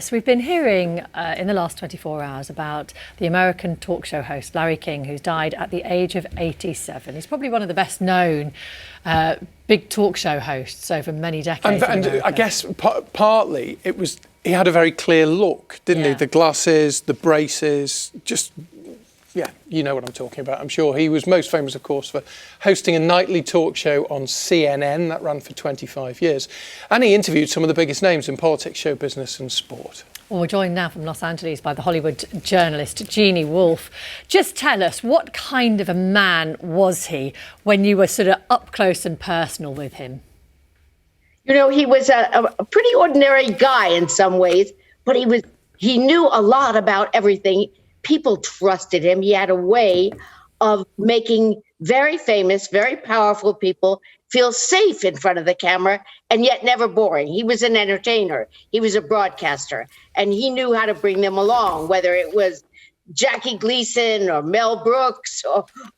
So we've been hearing in the last 24 hours about the American talk show host Larry King, who's died at the age of 87. He's probably one of the best known big talk show hosts over many decades. And I guess partly it was, he had a very clear look, didn't he? The glasses, the braces, just... Yeah, you know what I'm talking about, I'm sure. He was most famous, of course, for hosting a nightly talk show on CNN that ran for 25 years. And he interviewed some of the biggest names in politics, show business and sport. Well, we're joined now from Los Angeles by the Hollywood journalist Jeanne Wolfe. Just tell us, what kind of a man was he when you were sort of up close and personal with him? You know, he was a pretty ordinary guy in some ways, but he knew a lot about everything. People trusted him. He had a way of making very famous, very powerful people feel safe in front of the camera and yet never boring. He was an entertainer. He was a broadcaster, and he knew how to bring them along, whether it was Jackie Gleason or Mel Brooks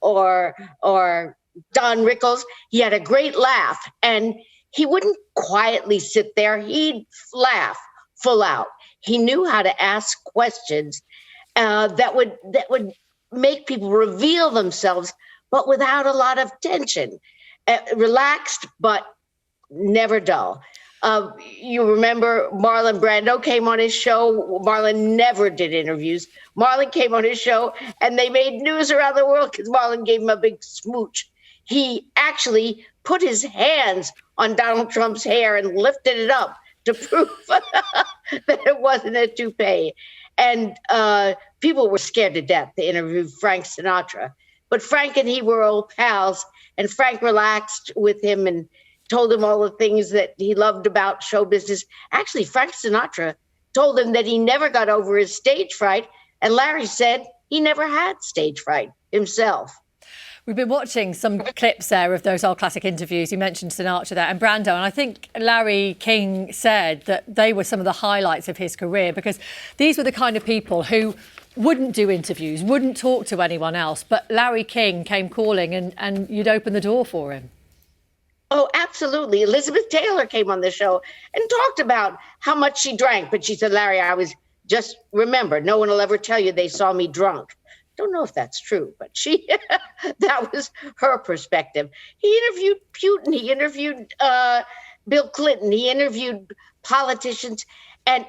or Don Rickles. He had a great laugh, and he wouldn't quietly sit there. He'd laugh full out. He knew how to ask questions that would make people reveal themselves, but without a lot of tension. Relaxed, but never dull. You remember Marlon Brando came on his show. Marlon never did interviews. Marlon came on his show, and they made news around the world because Marlon gave him a big smooch. He actually put his hands on Donald Trump's hair and lifted it up to prove that it wasn't a toupee. And people were scared to death to interview Frank Sinatra. But Frank and he were old pals, and Frank relaxed with him and told him all the things that he loved about show business. Actually, Frank Sinatra told him that he never got over his stage fright, and Larry said he never had stage fright himself. We've been watching some clips there of those old classic interviews. You mentioned Sinatra there and Brando, and I think Larry King said that they were some of the highlights of his career, because these were the kind of people who wouldn't do interviews, wouldn't talk to anyone else, but Larry King came calling and you'd open the door for him. Oh, absolutely. Elizabeth Taylor came on the show and talked about how much she drank, but she said, Larry, remember, no one will ever tell you they saw me drunk. Don't know if that's true, but that was her perspective. He interviewed Putin. He interviewed Bill Clinton. He interviewed politicians. And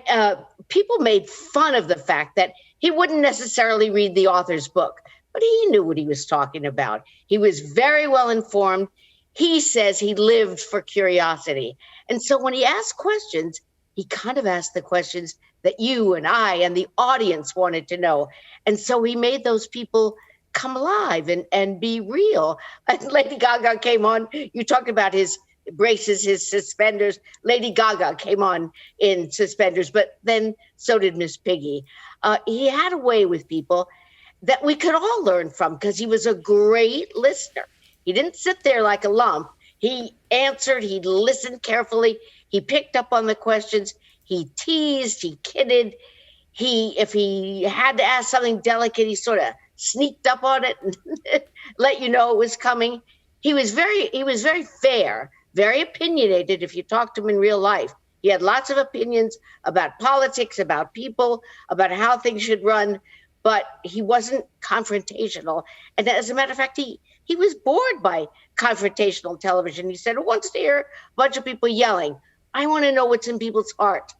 people made fun of the fact that he wouldn't necessarily read the author's book, but he knew what he was talking about. He was very well informed. He says he lived for curiosity. And so when he asked questions, he kind of asked the questions that you and I and the audience wanted to know. And so he made those people come alive and be real. And Lady Gaga came on. You talked about his braces, his suspenders. Lady Gaga came on in suspenders, but then so did Miss Piggy. He had a way with people that we could all learn from, because he was a great listener. He didn't sit there like a lump. He answered, he listened carefully. He picked up on the questions. He teased, he kidded. If he had to ask something delicate, he sort of sneaked up on it and let you know it was coming. He was very fair, very opinionated if you talked to him in real life. He had lots of opinions about politics, about people, about how things should run, but he wasn't confrontational. And as a matter of fact, he was bored by confrontational television. He said, who wants to hear a bunch of people yelling? I want to know what's in people's heart.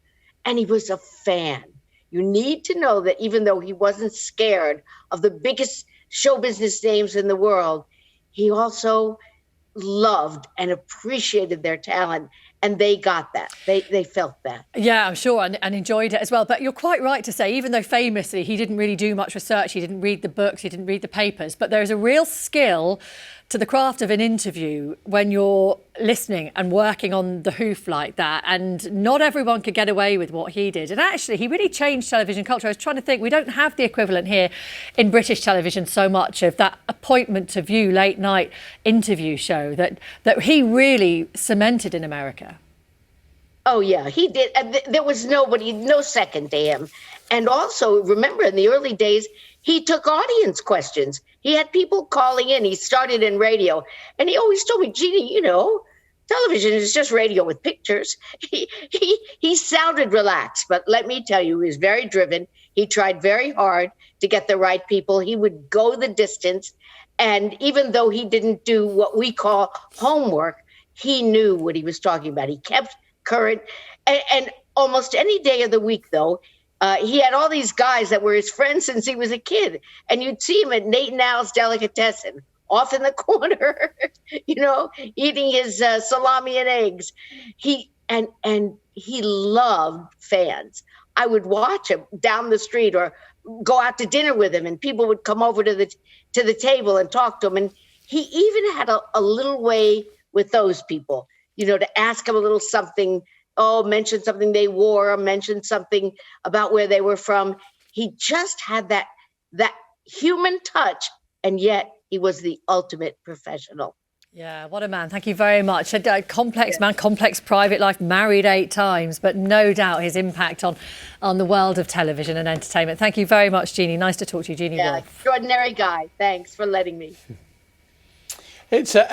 And he was a fan. You need to know that even though he wasn't scared of the biggest show business names in the world, he also loved and appreciated their talent. And they got that. They felt that. Yeah, I'm sure, and enjoyed it as well. But you're quite right to say, even though famously he didn't really do much research, he didn't read the books, he didn't read the papers, but there's a real skill to the craft of an interview when you're listening and working on the hoof like that. And not everyone could get away with what he did. And actually, he really changed television culture. I was trying to think, we don't have the equivalent here in British television so much of that appointment to view late night interview show that he really cemented in America. Oh, yeah, he did. There was no second to him. And also, remember, in the early days, he took audience questions. He had people calling in. He started in radio. And he always told me, Jeanne, television is just radio with pictures. He sounded relaxed, but let me tell you, he was very driven. He tried very hard to get the right people. He would go the distance. And even though he didn't do what we call homework, he knew what he was talking about. He kept current. And almost any day of the week, though, he had all these guys that were his friends since he was a kid. And you'd see him at Nate and Al's Delicatessen, off in the corner, eating his salami and eggs. He loved fans. I would watch him down the street or go out to dinner with him, and people would come over to the table and talk to him. And he even had a little way with those people, to ask him a little something. Oh, mention something they wore, or mention something about where they were from. He just had that human touch, and yet he was the ultimate professional. Yeah, what a man. Thank you very much. A complex man, complex private life, married 8 times, but no doubt his impact on the world of television and entertainment. Thank you very much, Jeannie. Nice to talk to you, Jeannie Wolfe. Extraordinary guy. Thanks for letting me. It's